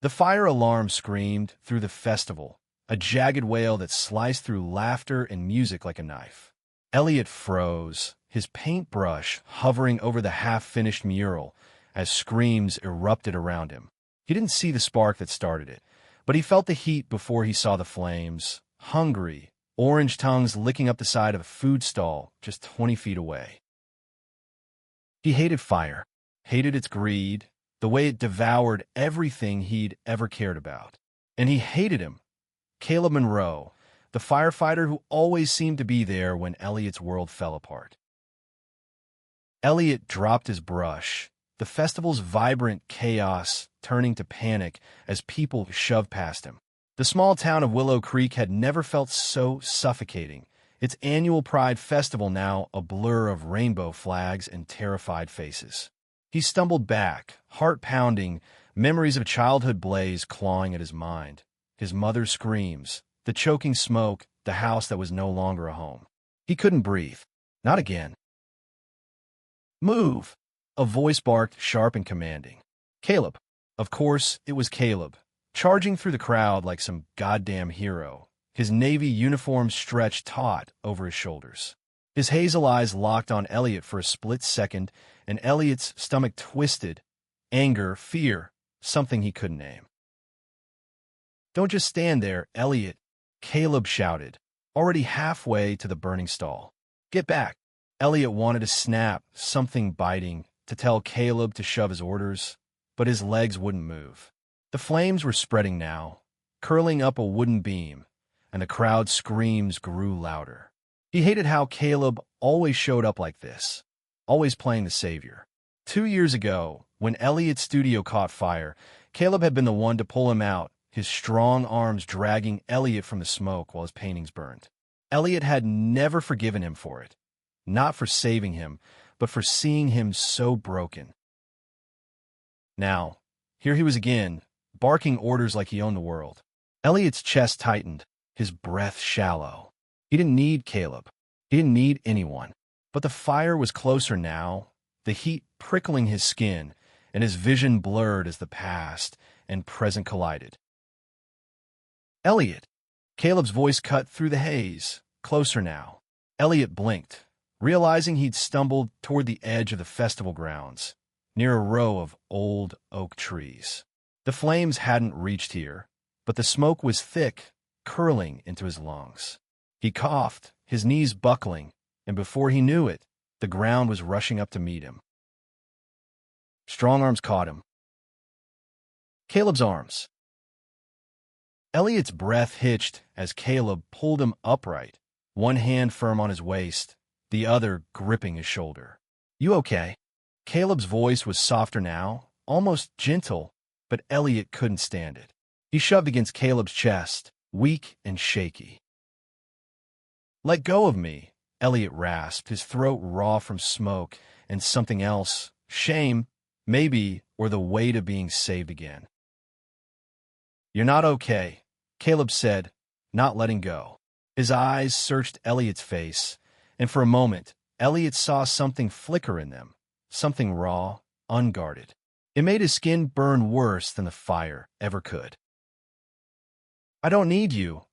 The fire alarm screamed through the festival, a jagged wail that sliced through laughter and music like a knife. Elliot froze, his paintbrush hovering over the half-finished mural as screams erupted around him. He didn't see the spark that started it, but he felt the heat before he saw the flames, hungry, orange tongues licking up the side of a food stall just 20 feet away. He hated fire, hated its greed, the way it devoured everything he'd ever cared about. And he hated him, Caleb Monroe, the firefighter who always seemed to be there when Elliot's world fell apart. Elliot dropped his brush, the festival's vibrant chaos turning to panic as people shoved past him. The small town of Willow Creek had never felt so suffocating, its annual Pride Festival now a blur of rainbow flags and terrified faces. He stumbled back, heart pounding, memories of childhood blaze clawing at his mind. His mother's screams, the choking smoke, the house that was no longer a home. He couldn't breathe. Not again. "Move!" A voice barked, sharp and commanding. Caleb. Of course, it was Caleb, charging through the crowd like some goddamn hero, his navy uniform stretched taut over his shoulders. His hazel eyes locked on Elliot for a split second, and Elliot's stomach twisted. Anger, fear, something he couldn't name. "Don't just stand there, Elliot," Caleb shouted, already halfway to the burning stall. "Get back." Elliot wanted to snap, something biting, to tell Caleb to shove his orders, but his legs wouldn't move. The flames were spreading now, curling up a wooden beam, and the crowd's screams grew louder. He hated how Caleb always showed up like this, always playing the savior. 2 years ago, when Elliot's studio caught fire, Caleb had been the one to pull him out, his strong arms dragging Elliot from the smoke while his paintings burned. Elliot had never forgiven him for it, not for saving him, but for seeing him so broken. Now, here he was again, barking orders like he owned the world. Elliot's chest tightened, his breath shallow. He didn't need Caleb. He didn't need anyone. But the fire was closer now, the heat prickling his skin, and his vision blurred as the past and present collided. "Elliot!" Caleb's voice cut through the haze, closer now. Elliot blinked, realizing he'd stumbled toward the edge of the festival grounds, near a row of old oak trees. The flames hadn't reached here, but the smoke was thick, curling into his lungs. He coughed, his knees buckling, and before he knew it, the ground was rushing up to meet him. Strong arms caught him. Caleb's arms. Elliot's breath hitched as Caleb pulled him upright, one hand firm on his waist, the other gripping his shoulder. "You okay?" Caleb's voice was softer now, almost gentle, but Elliot couldn't stand it. He shoved against Caleb's chest, weak and shaky. "Let go of me," Elliot rasped, his throat raw from smoke and something else, shame, maybe, or the weight of being saved again. "You're not okay," Caleb said, not letting go. His eyes searched Elliot's face, and for a moment, Elliot saw something flicker in them, something raw, unguarded. It made his skin burn worse than the fire ever could. "I don't need you,"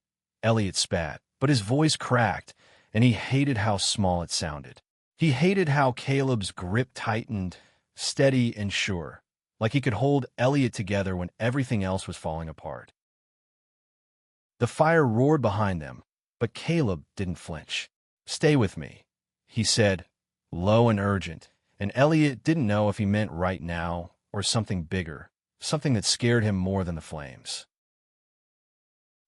Elliot spat, but his voice cracked, and he hated how small it sounded. He hated how Caleb's grip tightened, steady and sure, like he could hold Elliot together when everything else was falling apart. The fire roared behind them, but Caleb didn't flinch. "Stay with me," he said, low and urgent, and Elliot didn't know if he meant right now or something bigger, something that scared him more than the flames.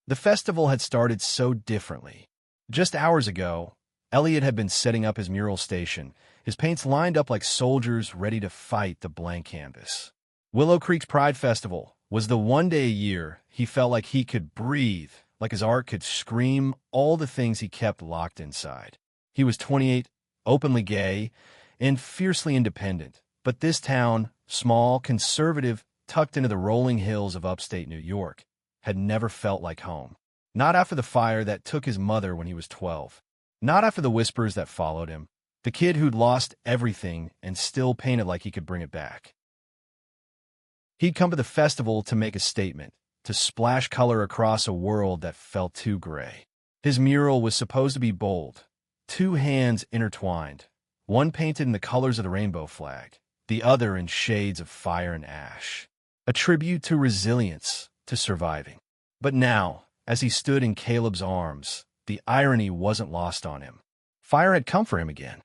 The festival had started so differently. Just hours ago, Elliot had been setting up his mural station, his paints lined up like soldiers ready to fight the blank canvas. Willow Creek's Pride Festival was the one day a year he felt like he could breathe, like his art could scream all the things he kept locked inside. He was 28, openly gay, and fiercely independent, but this town, small, conservative, tucked into the rolling hills of upstate New York, had never felt like home. Not after the fire that took his mother when he was 12. Not after the whispers that followed him. The kid who'd lost everything and still painted like he could bring it back. He'd come to the festival to make a statement, to splash color across a world that felt too gray. His mural was supposed to be bold, two hands intertwined, one painted in the colors of the rainbow flag, the other in shades of fire and ash. A tribute to resilience, to surviving. But now, as he stood in Caleb's arms, the irony wasn't lost on him. Fire had come for him again.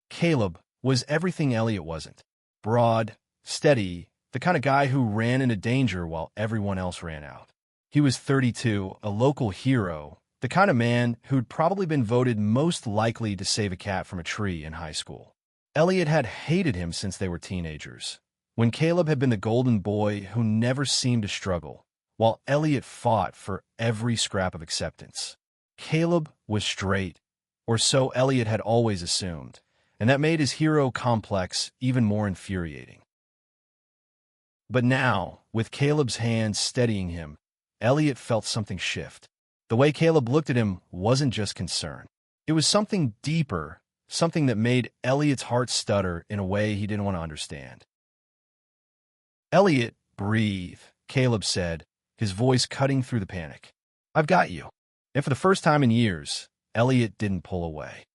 Caleb was everything Elliot wasn't. Broad, steady, the kind of guy who ran into danger while everyone else ran out. He was 32, a local hero, the kind of man who'd probably been voted most likely to save a cat from a tree in high school. Elliot had hated him since they were teenagers, when Caleb had been the golden boy who never seemed to struggle, while Elliot fought for every scrap of acceptance. Caleb was straight, or so Elliot had always assumed, and that made his hero complex even more infuriating. But now, with Caleb's hands steadying him, Elliot felt something shift. The way Caleb looked at him wasn't just concern. It was something deeper, something that made Elliot's heart stutter in a way he didn't want to understand. "Elliot, breathe," Caleb said, his voice cutting through the panic. "I've got you." And for the first time in years, Elliot didn't pull away.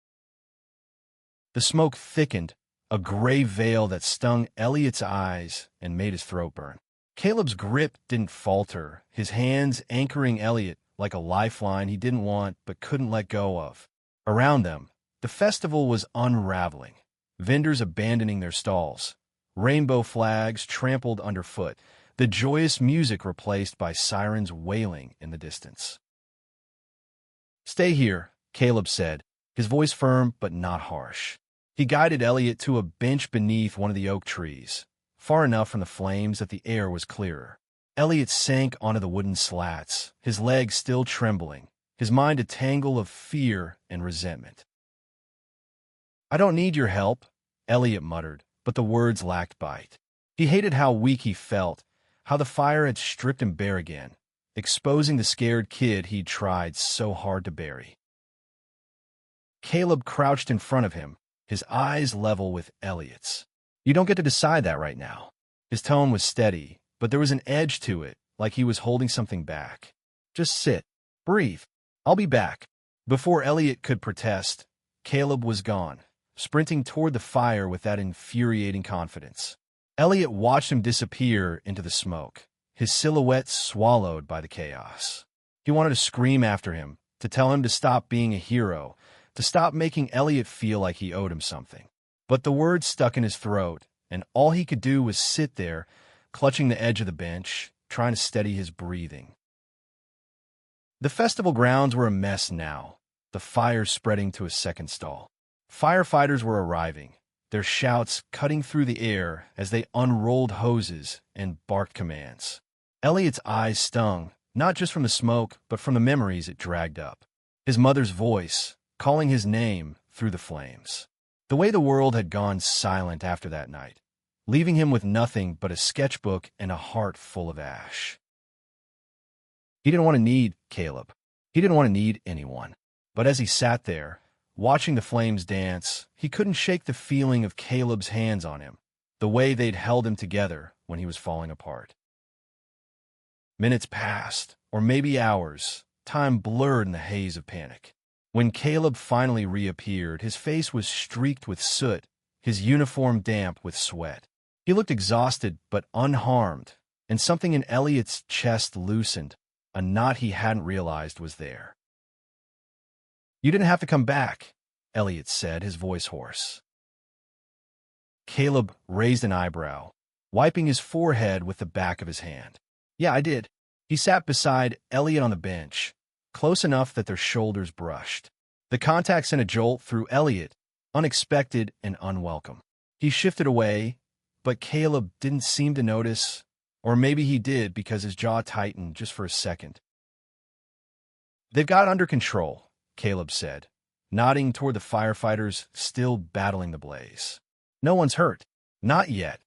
The smoke thickened, a gray veil that stung Elliot's eyes and made his throat burn. Caleb's grip didn't falter, his hands anchoring Elliot like a lifeline he didn't want but couldn't let go of. Around them, the festival was unraveling, vendors abandoning their stalls, rainbow flags trampled underfoot, the joyous music replaced by sirens wailing in the distance. "Stay here," Caleb said, his voice firm but not harsh. He guided Elliot to a bench beneath one of the oak trees, far enough from the flames that the air was clearer. Elliot sank onto the wooden slats, his legs still trembling, his mind a tangle of fear and resentment. "I don't need your help," Elliot muttered, but the words lacked bite. He hated how weak he felt, how the fire had stripped him bare again, exposing the scared kid he'd tried so hard to bury. Caleb crouched in front of him, his eyes level with Elliot's. "You don't get to decide that right now." His tone was steady, but there was an edge to it, like he was holding something back. "Just sit. Breathe. I'll be back." Before Elliot could protest, Caleb was gone, sprinting toward the fire with that infuriating confidence. Elliot watched him disappear into the smoke, his silhouette swallowed by the chaos. He wanted to scream after him, to tell him to stop being a hero, to stop making Elliot feel like he owed him something. But the words stuck in his throat, and all he could do was sit there, clutching the edge of the bench, trying to steady his breathing. The festival grounds were a mess now, the fire spreading to a second stall. Firefighters were arriving, their shouts cutting through the air as they unrolled hoses and barked commands. Elliot's eyes stung, not just from the smoke, but from the memories it dragged up. His mother's voice, calling his name through the flames. The way the world had gone silent after that night, leaving him with nothing but a sketchbook and a heart full of ash. He didn't want to need Caleb. He didn't want to need anyone. But as he sat there, watching the flames dance, he couldn't shake the feeling of Caleb's hands on him, the way they'd held him together when he was falling apart. Minutes passed, or maybe hours, time blurred in the haze of panic. When Caleb finally reappeared, his face was streaked with soot, his uniform damp with sweat. He looked exhausted but unharmed, and something in Elliot's chest loosened, a knot he hadn't realized was there. "You didn't have to come back," Elliot said, his voice hoarse. Caleb raised an eyebrow, wiping his forehead with the back of his hand. "Yeah, I did." He sat beside Elliot on the bench, close enough that their shoulders brushed. The contact sent a jolt through Elliot, unexpected and unwelcome. He shifted away, but Caleb didn't seem to notice, or maybe he did because his jaw tightened just for a second. "They've got it under control," Caleb said, nodding toward the firefighters still battling the blaze. "No one's hurt. Not yet."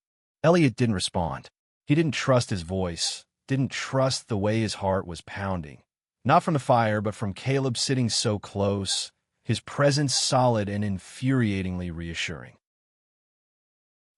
Elliot didn't respond. He didn't trust his voice, didn't trust the way his heart was pounding. Not from the fire, but from Caleb sitting so close, his presence solid and infuriatingly reassuring.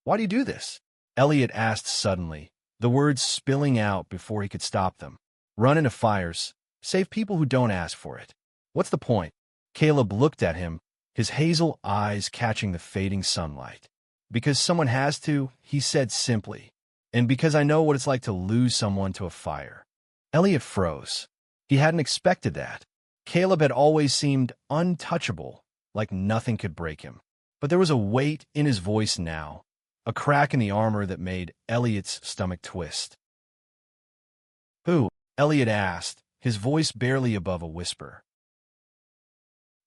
"Why do you do this?" Elliot asked suddenly, the words spilling out before he could stop them. Run into fires. Save people who don't ask for it. What's the point? Caleb looked at him, his hazel eyes catching the fading sunlight. Because someone has to, he said simply. And because I know what it's like to lose someone to a fire. Elliot froze. He hadn't expected that. Caleb had always seemed untouchable, like nothing could break him. But there was a weight in his voice now, a crack in the armor that made Elliot's stomach twist. Who? Elliot asked, his voice barely above a whisper.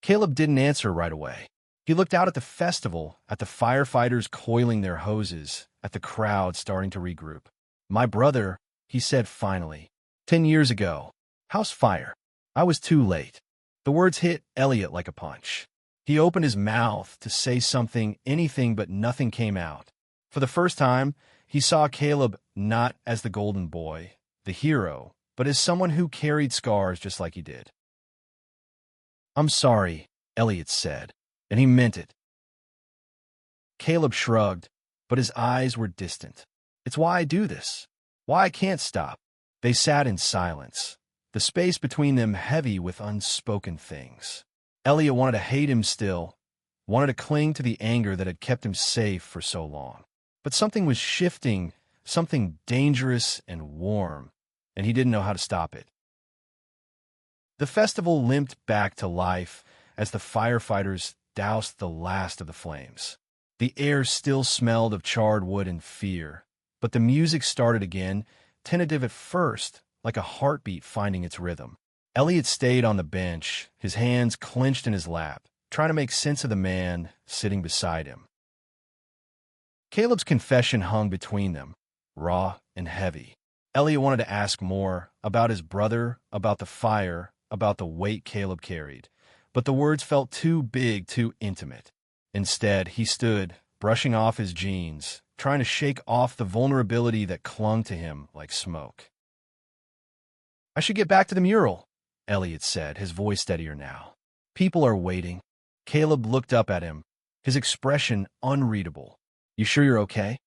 Caleb didn't answer right away. He looked out at the festival, at the firefighters coiling their hoses, at the crowd starting to regroup. My brother, he said finally. 10 years ago. House fire. I was too late. The words hit Elliot like a punch. He opened his mouth to say something, anything, but nothing came out. For the first time, he saw Caleb not as the golden boy, the hero, but as someone who carried scars just like he did. I'm sorry, Elliot said, and he meant it. Caleb shrugged, but his eyes were distant. It's why I do this. Why I can't stop. They sat in silence, the space between them heavy with unspoken things. Elliot wanted to hate him still, wanted to cling to the anger that had kept him safe for so long. But something was shifting, something dangerous and warm, and he didn't know how to stop it. The festival limped back to life as the firefighters doused the last of the flames. The air still smelled of charred wood and fear, but the music started again, tentative at first, like a heartbeat finding its rhythm. Elliot stayed on the bench, his hands clenched in his lap, trying to make sense of the man sitting beside him. Caleb's confession hung between them, raw and heavy. Elliot wanted to ask more about his brother, about the fire, about the weight Caleb carried, but the words felt too big, too intimate. Instead, he stood, brushing off his jeans, trying to shake off the vulnerability that clung to him like smoke. I should get back to the mural, Elliot said, his voice steadier now. People are waiting. Caleb looked up at him, his expression unreadable. You sure you're okay?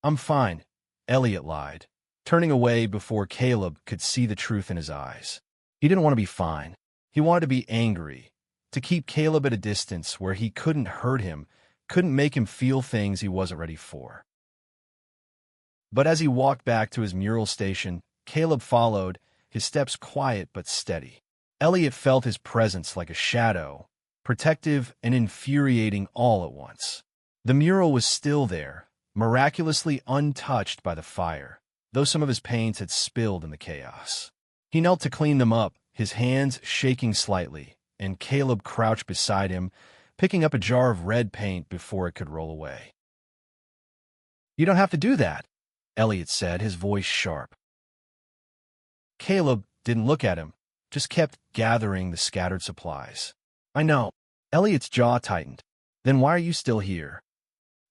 I'm fine, Elliot lied, turning away before Caleb could see the truth in his eyes. He didn't want to be fine. He wanted to be angry, to keep Caleb at a distance where he couldn't hurt him, couldn't make him feel things he wasn't ready for. But as he walked back to his mural station, Caleb followed, his steps quiet but steady. Elliot felt his presence like a shadow, protective and infuriating all at once. The mural was still there, miraculously untouched by the fire, though some of his paints had spilled in the chaos. He knelt to clean them up, his hands shaking slightly, and Caleb crouched beside him, picking up a jar of red paint before it could roll away. You don't have to do that, Elliot said, his voice sharp. Caleb didn't look at him, just kept gathering the scattered supplies. I know. Elliot's jaw tightened. Then why are you still here?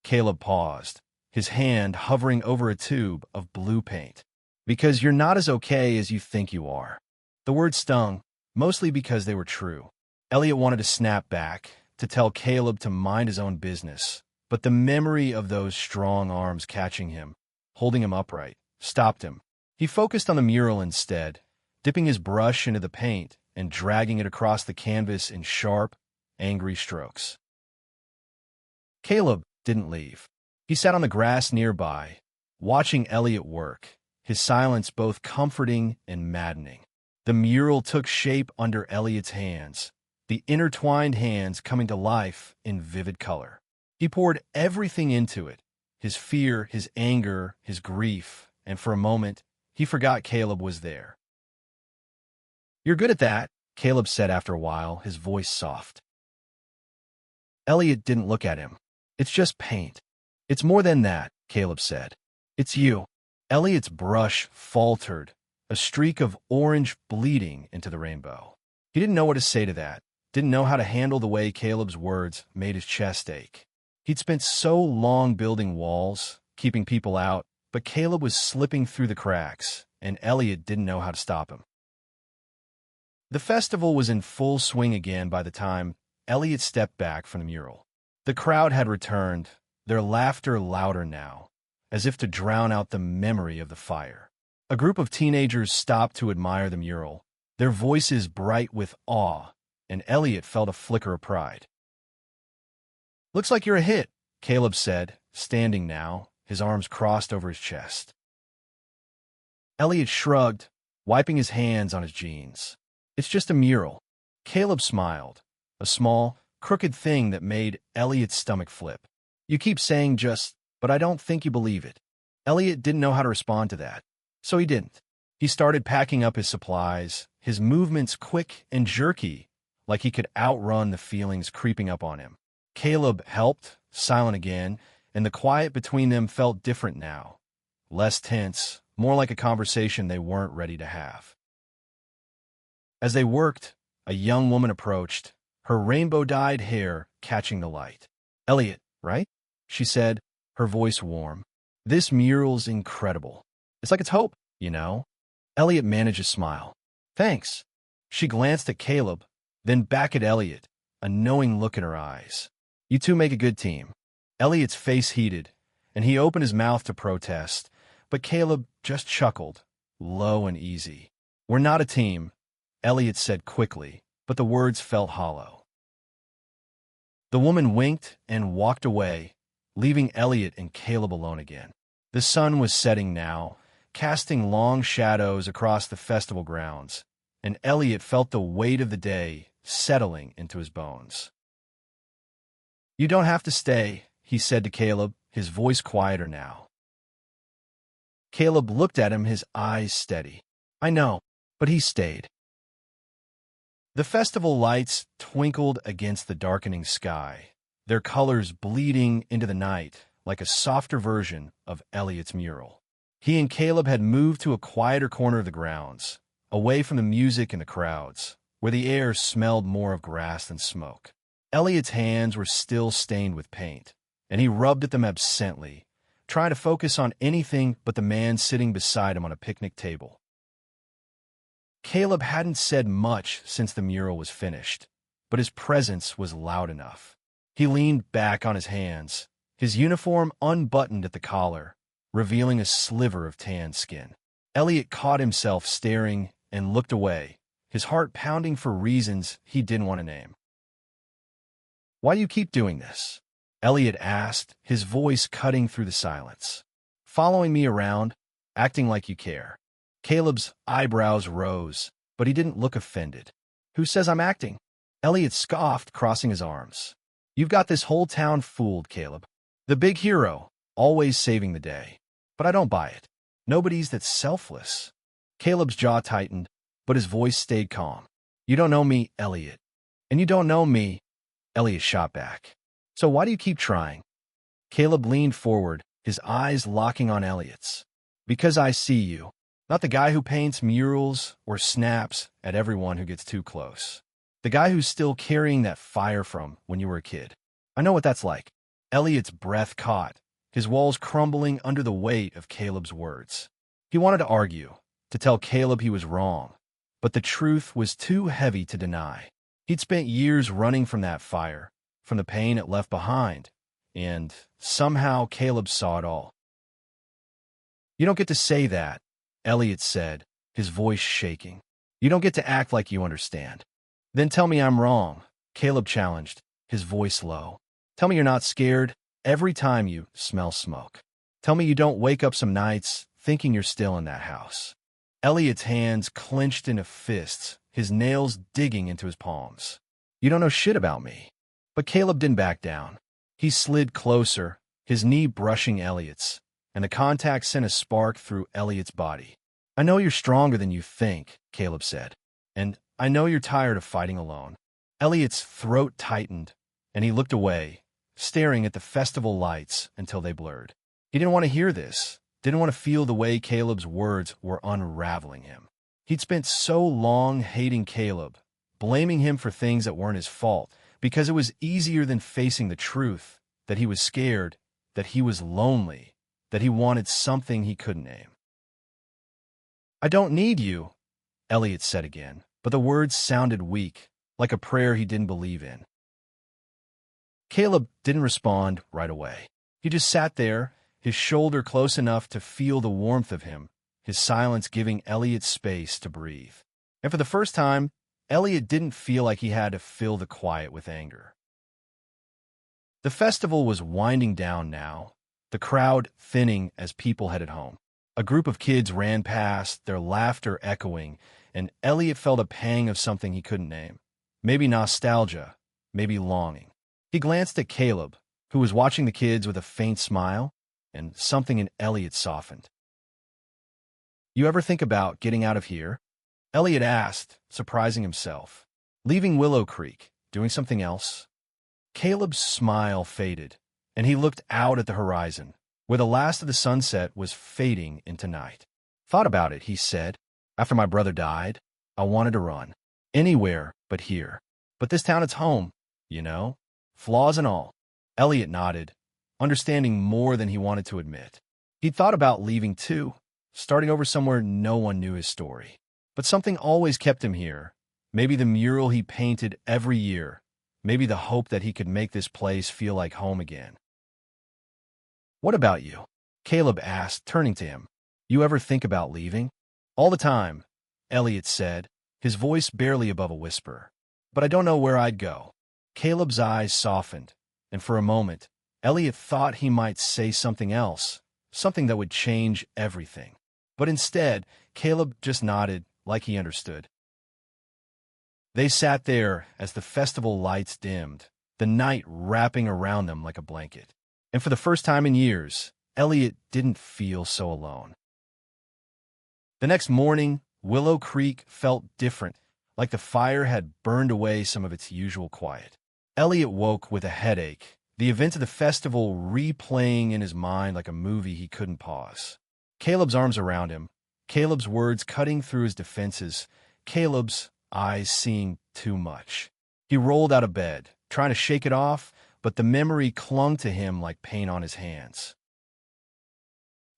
Caleb paused, his hand hovering over a tube of blue paint. Because you're not as okay as you think you are. The words stung, mostly because they were true. Elliot wanted to snap back, to tell Caleb to mind his own business, but the memory of those strong arms catching him, holding him upright, stopped him. He focused on the mural instead, dipping his brush into the paint and dragging it across the canvas in sharp, angry strokes. Caleb didn't leave. He sat on the grass nearby, watching Elliot work, his silence both comforting and maddening. The mural took shape under Elliot's hands, the intertwined hands coming to life in vivid color. He poured everything into it, his fear, his anger, his grief, and for a moment, he forgot Caleb was there. You're good at that, Caleb said after a while, his voice soft. Elliot didn't look at him. It's just paint. It's more than that, Caleb said. It's you. Elliot's brush faltered, a streak of orange bleeding into the rainbow. He didn't know what to say to that, didn't know how to handle the way Caleb's words made his chest ache. He'd spent so long building walls, keeping people out, but Caleb was slipping through the cracks, and Elliot didn't know how to stop him. The festival was in full swing again by the time Elliot stepped back from the mural. The crowd had returned, their laughter louder now, as if to drown out the memory of the fire. A group of teenagers stopped to admire the mural, their voices bright with awe, and Elliot felt a flicker of pride. "Looks like you're a hit," Caleb said, standing now, his arms crossed over his chest. Elliot shrugged, wiping his hands on his jeans. "It's just a mural." Caleb smiled, a small, crooked thing that made Elliot's stomach flip. "You keep saying just, but I don't think you believe it." Elliot didn't know how to respond to that, so he didn't. He started packing up his supplies, his movements quick and jerky, like he could outrun the feelings creeping up on him. Caleb helped, silent again, and the quiet between them felt different now. Less tense, more like a conversation they weren't ready to have. As they worked, a young woman approached, her rainbow-dyed hair catching the light. "Elliot, right?" she said, her voice warm. "This mural's incredible. It's like it's hope, you know?" Elliot managed a smile. "Thanks." She glanced at Caleb, then back at Elliot, a knowing look in her eyes. "You two make a good team." Elliot's face heated, and he opened his mouth to protest, but Caleb just chuckled, low and easy. "We're not a team," Elliot said quickly, but the words felt hollow. The woman winked and walked away, leaving Elliot and Caleb alone again. The sun was setting now, casting long shadows across the festival grounds, and Elliot felt the weight of the day settling into his bones. "You don't have to stay," he said to Caleb, his voice quieter now. Caleb looked at him, his eyes steady. "I know," but he stayed. The festival lights twinkled against the darkening sky, their colors bleeding into the night like a softer version of Elliot's mural. He and Caleb had moved to a quieter corner of the grounds, away from the music and the crowds, where the air smelled more of grass than smoke. Elliot's hands were still stained with paint, and he rubbed at them absently, trying to focus on anything but the man sitting beside him on a picnic table. Caleb hadn't said much since the mural was finished, but his presence was loud enough. He leaned back on his hands, his uniform unbuttoned at the collar, revealing a sliver of tan skin. Elliot caught himself staring and looked away, his heart pounding for reasons he didn't want to name. "Why do you keep doing this?" Elliot asked, his voice cutting through the silence. "Following me around, acting like you care." Caleb's eyebrows rose, but he didn't look offended. "Who says I'm acting?" Elliot scoffed, crossing his arms. "You've got this whole town fooled, Caleb. The big hero, always saving the day. But I don't buy it. Nobody's that selfless." Caleb's jaw tightened, but his voice stayed calm. "You don't know me, Elliot. And you don't know me." Elliot shot back. "So why do you keep trying?" Caleb leaned forward, his eyes locking on Elliot's. "Because I see you. Not the guy who paints murals or snaps at everyone who gets too close. The guy who's still carrying that fire from when you were a kid. I know what that's like." Elliot's breath caught, his walls crumbling under the weight of Caleb's words. He wanted to argue, to tell Caleb he was wrong, but the truth was too heavy to deny. He'd spent years running from that fire, from the pain it left behind, and somehow Caleb saw it all. "You don't get to say that," Elliot said, his voice shaking. "You don't get to act like you understand." "Then tell me I'm wrong," Caleb challenged, his voice low. "Tell me you're not scared every time you smell smoke. Tell me you don't wake up some nights thinking you're still in that house." Elliot's hands clenched into fists, his nails digging into his palms. "You don't know shit about me." But Caleb didn't back down. He slid closer, his knee brushing Elliot's, and the contact sent a spark through Elliot's body. "I know you're stronger than you think," Caleb said, "and I know you're tired of fighting alone." Elliot's throat tightened, and he looked away, staring at the festival lights until they blurred. He didn't want to hear this, didn't want to feel the way Caleb's words were unraveling him. He'd spent so long hating Caleb, blaming him for things that weren't his fault, because it was easier than facing the truth, that he was scared, that he was lonely, that he wanted something he couldn't name. "I don't need you," Elliot said again, but the words sounded weak, like a prayer he didn't believe in. Caleb didn't respond right away. He just sat there, his shoulder close enough to feel the warmth of him, his silence giving Elliot space to breathe. And for the first time, Elliot didn't feel like he had to fill the quiet with anger. The festival was winding down now, the crowd thinning as people headed home. A group of kids ran past, their laughter echoing, and Elliot felt a pang of something he couldn't name. Maybe nostalgia, maybe longing. He glanced at Caleb, who was watching the kids with a faint smile, and something in Elliot softened. "You ever think about getting out of here?" Elliot asked, surprising himself. "Leaving Willow Creek, doing something else?" Caleb's smile faded, and he looked out at the horizon, where the last of the sunset was fading into night. "Thought about it," he said. "After my brother died, I wanted to run. Anywhere but here. But this town, it's home, you know? Flaws and all." Elliot nodded, understanding more than he wanted to admit. He'd thought about leaving too, starting over somewhere no one knew his story. But something always kept him here. Maybe the mural he painted every year. Maybe the hope that he could make this place feel like home again. "What about you?" Caleb asked, turning to him. "You ever think about leaving?" "All the time," Elliot said, his voice barely above a whisper. "But I don't know where I'd go." Caleb's eyes softened, and for a moment, Elliot thought he might say something else, something that would change everything. But instead, Caleb just nodded like he understood. They sat there as the festival lights dimmed, the night wrapping around them like a blanket. And for the first time in years, Elliot didn't feel so alone. The next morning, Willow Creek felt different, like the fire had burned away some of its usual quiet. Elliot woke with a headache, the events of the festival replaying in his mind like a movie he couldn't pause. Caleb's arms around him, Caleb's words cutting through his defenses, Caleb's eyes seeing too much. He rolled out of bed, trying to shake it off, but the memory clung to him like paint on his hands.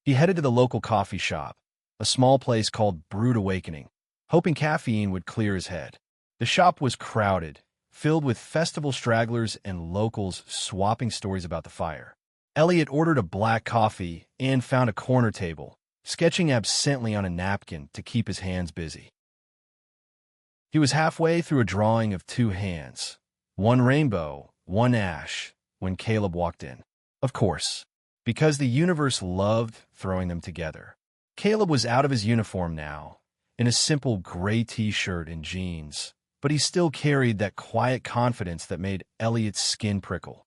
He headed to the local coffee shop, a small place called Brewed Awakening, hoping caffeine would clear his head. The shop was crowded, filled with festival stragglers and locals swapping stories about the fire. Elliot ordered a black coffee and found a corner table, sketching absently on a napkin to keep his hands busy. He was halfway through a drawing of two hands, one rainbow, one ash, when Caleb walked in. Of course, because the universe loved throwing them together. Caleb was out of his uniform now, in a simple gray t-shirt and jeans, but he still carried that quiet confidence that made Elliot's skin prickle.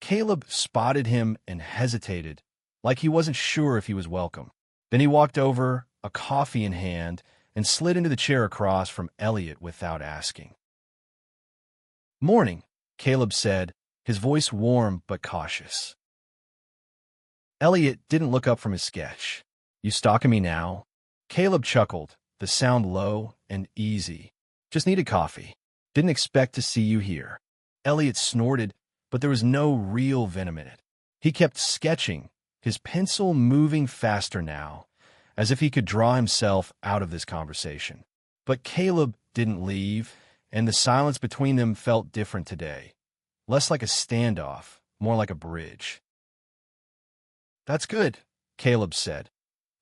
Caleb spotted him and hesitated, like he wasn't sure if he was welcome. Then he walked over, a coffee in hand, and slid into the chair across from Elliot without asking. "Morning," Caleb said, his voice warm but cautious. Elliot didn't look up from his sketch. "You stalking me now?" Caleb chuckled, the sound low and easy. "Just needed coffee. Didn't expect to see you here." Elliot snorted, but there was no real venom in it. He kept sketching, his pencil moving faster now, as if he could draw himself out of this conversation. But Caleb didn't leave, and the silence between them felt different today. Less like a standoff, more like a bridge. "That's good," Caleb said,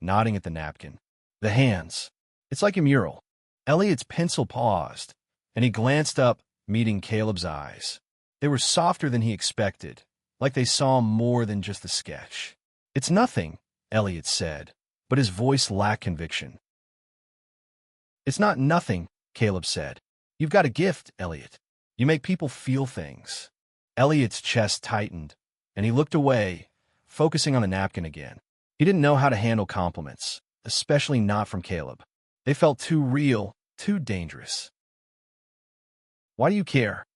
nodding at the napkin. "The hands. It's like a mural." Elliot's pencil paused, and he glanced up, meeting Caleb's eyes. They were softer than he expected, like they saw more than just the sketch. "It's nothing," Elliot said, but his voice lacked conviction. "It's not nothing," Caleb said. "You've got a gift, Elliot. You make people feel things." Elliot's chest tightened, and he looked away, focusing on the napkin again. He didn't know how to handle compliments, especially not from Caleb. They felt too real, too dangerous. "Why do you care?"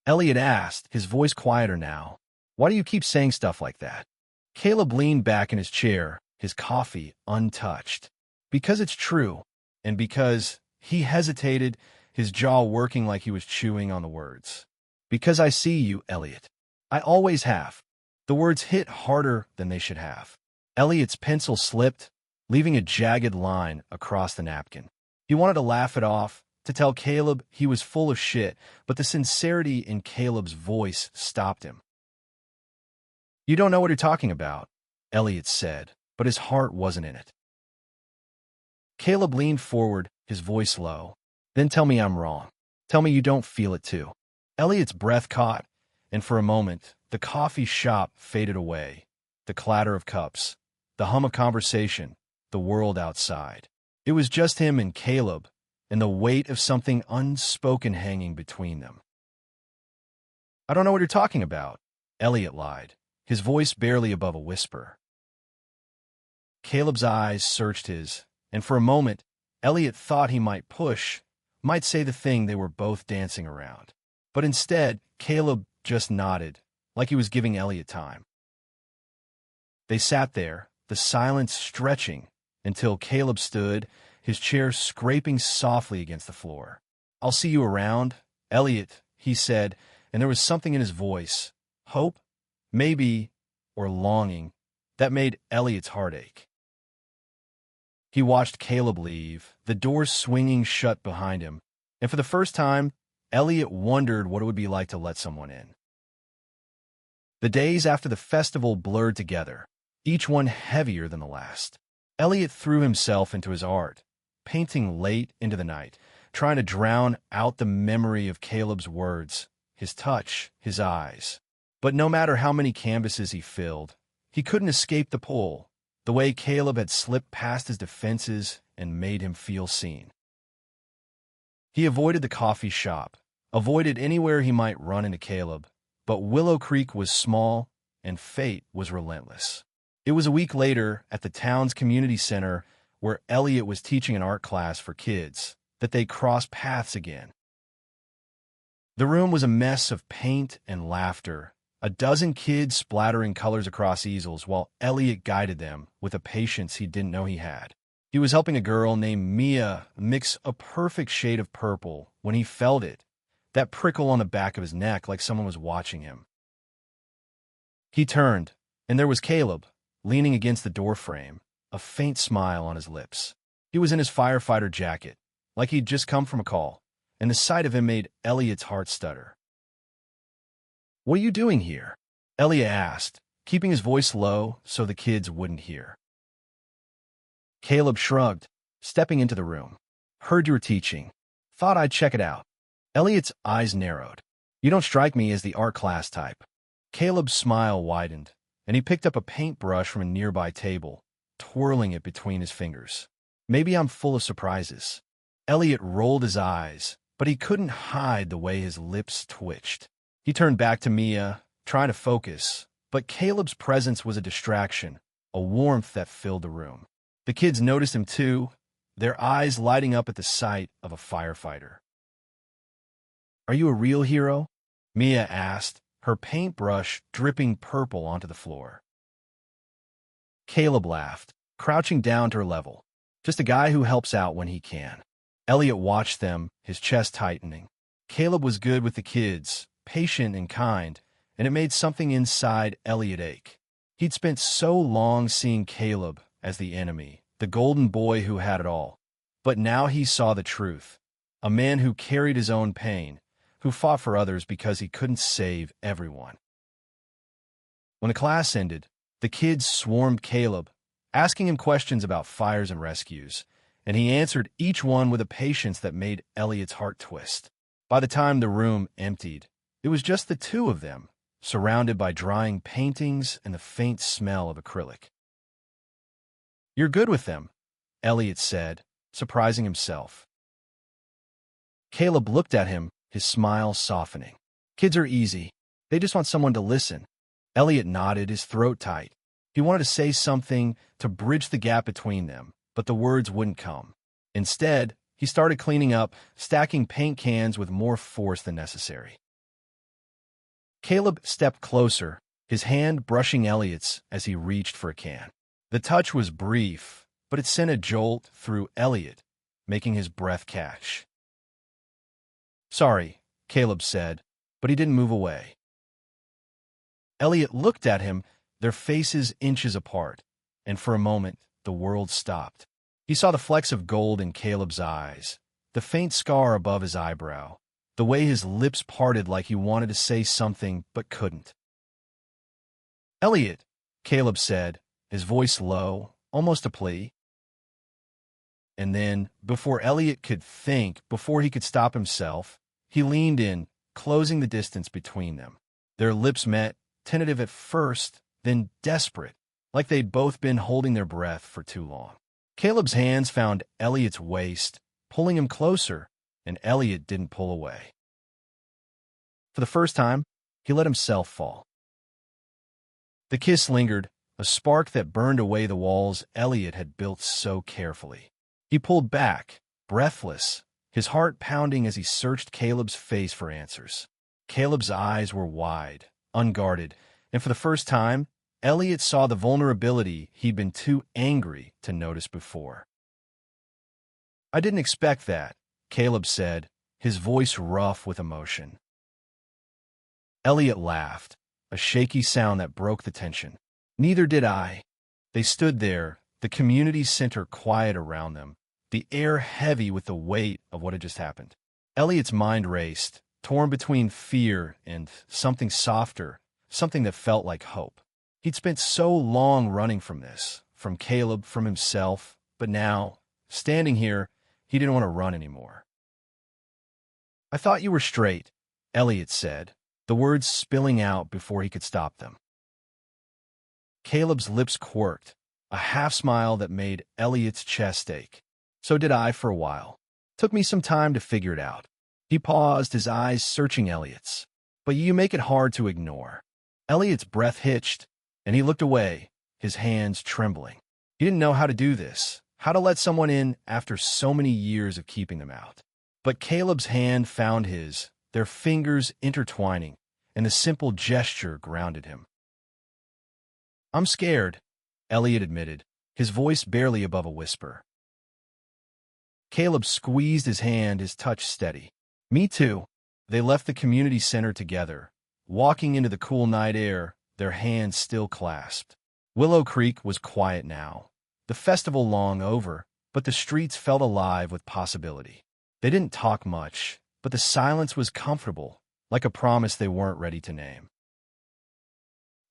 Elliot asked, his voice quieter now. "Why do you keep saying stuff like that?" Caleb leaned back in his chair, his coffee untouched. "Because it's true, and because," he hesitated, his jaw working like he was chewing on the words. "Because I see you, Elliot. I always have." The words hit harder than they should have. Elliot's pencil slipped, leaving a jagged line across the napkin. He wanted to laugh it off, to tell Caleb he was full of shit, but the sincerity in Caleb's voice stopped him. You don't know what you're talking about, Elliot said, but his heart wasn't in it. Caleb leaned forward, his voice low. Then tell me I'm wrong. Tell me you don't feel it too. Elliot's breath caught, and for a moment, the coffee shop faded away. The clatter of cups, the hum of conversation, the world outside. It was just him and Caleb, and the weight of something unspoken hanging between them. I don't know what you're talking about, Elliot lied, his voice barely above a whisper. Caleb's eyes searched his, and for a moment, Elliot thought he might push, might say the thing they were both dancing around. But instead, Caleb just nodded, like he was giving Elliot time. They sat there, the silence stretching, until Caleb stood, his chair scraping softly against the floor. I'll see you around, Elliot, he said, and there was something in his voice, hope, maybe, or longing, that made Elliot's heart ache. He watched Caleb leave, the doors swinging shut behind him, and for the first time, Elliot wondered what it would be like to let someone in. The days after the festival blurred together, each one heavier than the last. Elliot threw himself into his art, painting late into the night, trying to drown out the memory of Caleb's words, his touch, his eyes. But no matter how many canvases he filled, he couldn't escape the pull, the way Caleb had slipped past his defenses and made him feel seen. He avoided the coffee shop, avoided anywhere he might run into Caleb, but Willow Creek was small, and fate was relentless. It was a week later, at the town's community center, where Elliot was teaching an art class for kids, that they crossed paths again. The room was a mess of paint and laughter, a dozen kids splattering colors across easels while Elliot guided them with a patience he didn't know he had. He was helping a girl named Mia mix a perfect shade of purple when he felt it, that prickle on the back of his neck like someone was watching him. He turned, and there was Caleb, leaning against the doorframe, a faint smile on his lips. He was in his firefighter jacket, like he'd just come from a call, and the sight of him made Elliot's heart stutter. What are you doing here? Elliot asked, keeping his voice low so the kids wouldn't hear. Caleb shrugged, stepping into the room. Heard you were teaching. Thought I'd check it out. Elliot's eyes narrowed. You don't strike me as the art class type. Caleb's smile widened, and he picked up a paintbrush from a nearby table, twirling it between his fingers. Maybe I'm full of surprises. Elliot rolled his eyes, but he couldn't hide the way his lips twitched. He turned back to Mia, trying to focus, but Caleb's presence was a distraction, a warmth that filled the room. The kids noticed him too, their eyes lighting up at the sight of a firefighter. Are you a real hero? Mia asked, her paintbrush dripping purple onto the floor. Caleb laughed, crouching down to her level. Just a guy who helps out when he can. Elliot watched them, his chest tightening. Caleb was good with the kids, patient and kind, and it made something inside Elliot ache. He'd spent so long seeing Caleb as the enemy, the golden boy who had it all. But now he saw the truth, a man who carried his own pain, who fought for others because he couldn't save everyone. When the class ended, the kids swarmed Caleb, asking him questions about fires and rescues, and he answered each one with a patience that made Elliot's heart twist. By the time the room emptied, it was just the two of them, surrounded by drying paintings and the faint smell of acrylic. You're good with them, Elliot said, surprising himself. Caleb looked at him, his smile softening. Kids are easy. They just want someone to listen. Elliot nodded, his throat tight. He wanted to say something to bridge the gap between them, but the words wouldn't come. Instead, he started cleaning up, stacking paint cans with more force than necessary. Caleb stepped closer, his hand brushing Elliot's as he reached for a can. The touch was brief, but it sent a jolt through Elliot, making his breath catch. Sorry, Caleb said, but he didn't move away. Elliot looked at him, their faces inches apart, and for a moment, the world stopped. He saw the flecks of gold in Caleb's eyes, the faint scar above his eyebrow, the way his lips parted like he wanted to say something but couldn't. Elliot, Caleb said, his voice low, almost a plea. And then, before Elliot could think, before he could stop himself, he leaned in, closing the distance between them. Their lips met, tentative at first, then desperate, like they'd both been holding their breath for too long. Caleb's hands found Elliot's waist, pulling him closer, and Elliot didn't pull away. For the first time, he let himself fall. The kiss lingered, a spark that burned away the walls Elliot had built so carefully. He pulled back, breathless, his heart pounding as he searched Caleb's face for answers. Caleb's eyes were wide, unguarded, and for the first time, Elliot saw the vulnerability he'd been too angry to notice before. "I didn't expect that," Caleb said, his voice rough with emotion. Elliot laughed, a shaky sound that broke the tension. "Neither did I." They stood there, the community center quiet around them, the air heavy with the weight of what had just happened. Elliot's mind raced, torn between fear and something softer, something that felt like hope. He'd spent so long running from this, from Caleb, from himself, but now, standing here, he didn't want to run anymore. "I thought you were straight," Elliot said, the words spilling out before he could stop them. Caleb's lips quirked, a half-smile that made Elliot's chest ache. "So did I for a while. Took me some time to figure it out." He paused, his eyes searching Elliot's. "But you make it hard to ignore." Elliot's breath hitched, and he looked away, his hands trembling. He didn't know how to do this, how to let someone in after so many years of keeping them out. But Caleb's hand found his, their fingers intertwining, and the simple gesture grounded him. "I'm scared," Elliot admitted, his voice barely above a whisper. Caleb squeezed his hand, his touch steady. "Me too." They left the community center together, walking into the cool night air, their hands still clasped. Willow Creek was quiet now, the festival long over, but the streets felt alive with possibility. They didn't talk much, but the silence was comfortable, like a promise they weren't ready to name.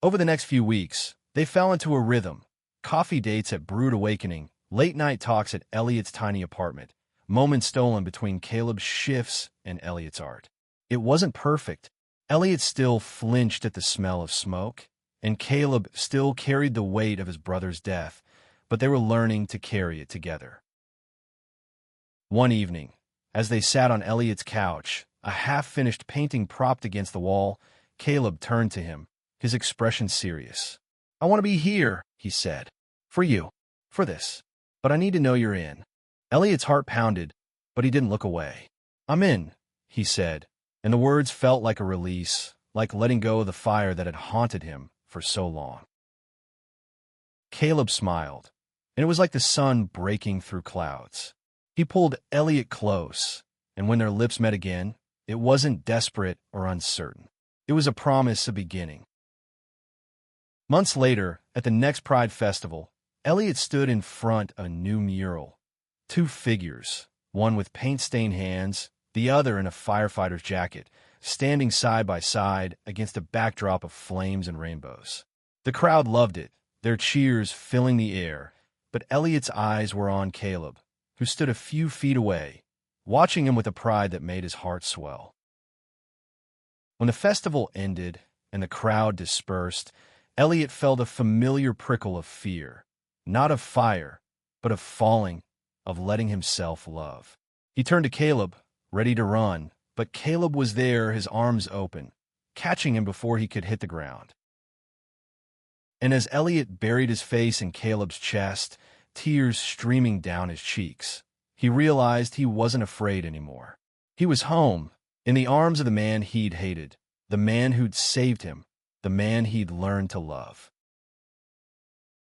Over the next few weeks, they fell into a rhythm: coffee dates at Brood Awakening, late-night talks at Elliot's tiny apartment, moments stolen between Caleb's shifts and Elliot's art. It wasn't perfect. Elliot still flinched at the smell of smoke, and Caleb still carried the weight of his brother's death, but they were learning to carry it together. One evening, as they sat on Elliot's couch, a half-finished painting propped against the wall, Caleb turned to him, his expression serious. "I want to be here," he said. "For you. For this. But I need to know you're in." Elliot's heart pounded, but he didn't look away. "I'm in," he said, and the words felt like a release, like letting go of the fire that had haunted him for so long. Caleb smiled, and it was like the sun breaking through clouds. He pulled Elliot close, and when their lips met again, it wasn't desperate or uncertain. It was a promise of beginning. Months later, at the next Pride Festival, Elliot stood in front of a new mural. Two figures, one with paint-stained hands, the other in a firefighter's jacket, standing side by side against a backdrop of flames and rainbows. The crowd loved it, their cheers filling the air, but Elliot's eyes were on Caleb, who stood a few feet away, watching him with a pride that made his heart swell. When the festival ended and the crowd dispersed, Elliot felt a familiar prickle of fear, not of fire, but of falling, of letting himself love. He turned to Caleb, ready to run, but Caleb was there, his arms open, catching him before he could hit the ground. And as Elliot buried his face in Caleb's chest, tears streaming down his cheeks, he realized he wasn't afraid anymore. He was home, in the arms of the man he'd hated, the man who'd saved him, the man he'd learned to love.